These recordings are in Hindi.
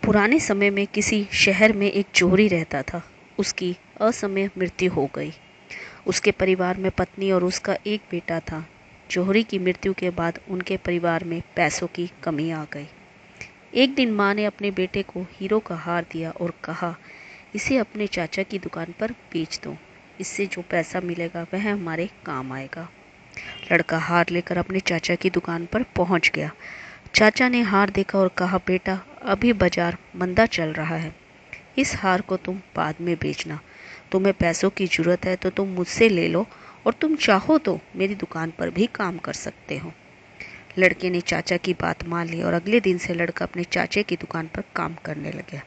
पुराने समय में किसी शहर में एक जोहरी रहता था। उसकी असमय मृत्यु हो गई। उसके परिवार में पत्नी और उसका एक बेटा था। जोहरी की मृत्यु के बाद उनके परिवार में पैसों की कमी आ गई। एक दिन माँ ने अपने बेटे को हीरो का हार दिया और कहा, इसे अपने चाचा की दुकान पर बेच दो। इससे जो पैसा मिलेगा वह हमारे काम आएगा। लड़का हार लेकर अपने चाचा की दुकान पर पहुंच गया। चाचा ने हार देखा और कहा, बेटा, अभी बाजार मंदा चल रहा है। इस हार को तुम बाद में बेचना। तुम्हें पैसों की जरूरत है तो तुम मुझसे ले लो, और तुम चाहो तो मेरी दुकान पर भी काम कर सकते हो। लड़के ने चाचा की बात मान ली और अगले दिन से लड़का अपने चाचे की दुकान पर काम करने लगा।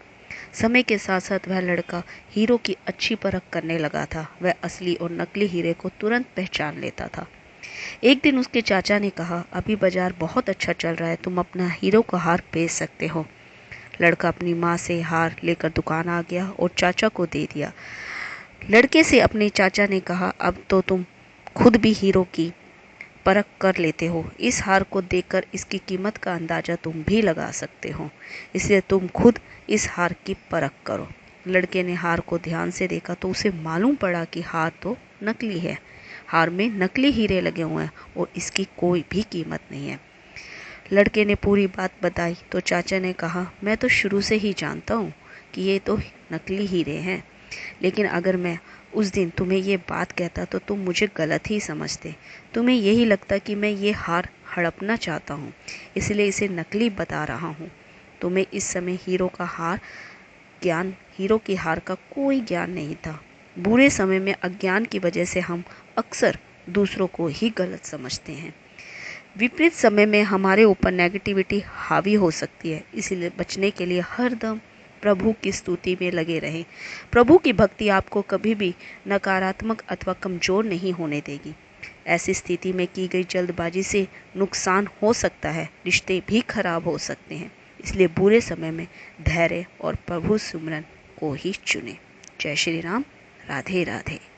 समय के साथ साथ वह लड़का हीरो की अच्छी परख करने लगा था। वह असली और नकली हीरे को तुरंत पहचान लेता था। एक दिन उसके चाचा ने कहा, अभी बाजार बहुत अच्छा चल रहा है, तुम अपना हीरो का हार बेच सकते हो। लड़का अपनी माँ से हार लेकर दुकान आ गया और चाचा को दे दिया। लड़के से अपने चाचा ने कहा, अब तो तुम खुद भी हीरो की परख कर लेते हो। इस हार को देखकर इसकी कीमत का अंदाजा तुम भी लगा सकते हो, इसलिए तुम खुद इस हार की परख करो। लड़के ने हार को ध्यान से देखा तो उसे मालूम पड़ा कि हार तो नकली है। हार में नकली हीरे लगे हुए हैं और इसकी कोई भी कीमत नहीं है। लड़के ने पूरी बात बताई तो चाचा ने कहा, मैं तो शुरू से ही जानता हूँ कि ये तो नकली हीरे हैं, लेकिन अगर मैं उस दिन तुम्हें ये बात कहता तो तुम मुझे गलत ही समझते। तुम्हें यही लगता कि मैं ये हार हड़पना चाहता हूँ, इसलिए इसे नकली बता रहा हूँ। तुम्हें इस समय हीरो की हार का कोई ज्ञान नहीं था। बुरे समय में अज्ञान की वजह से हम अक्सर दूसरों को ही गलत समझते हैं। विपरीत समय में हमारे ऊपर नेगेटिविटी हावी हो सकती है, इसलिए बचने के लिए हरदम प्रभु की स्तुति में लगे रहें। प्रभु की भक्ति आपको कभी भी नकारात्मक अथवा कमजोर नहीं होने देगी। ऐसी स्थिति में की गई जल्दबाजी से नुकसान हो सकता है, रिश्ते भी खराब हो सकते हैं। इसलिए बुरे समय में धैर्य और प्रभु सुमरन को ही चुनें। जय श्री राम। राधे राधे।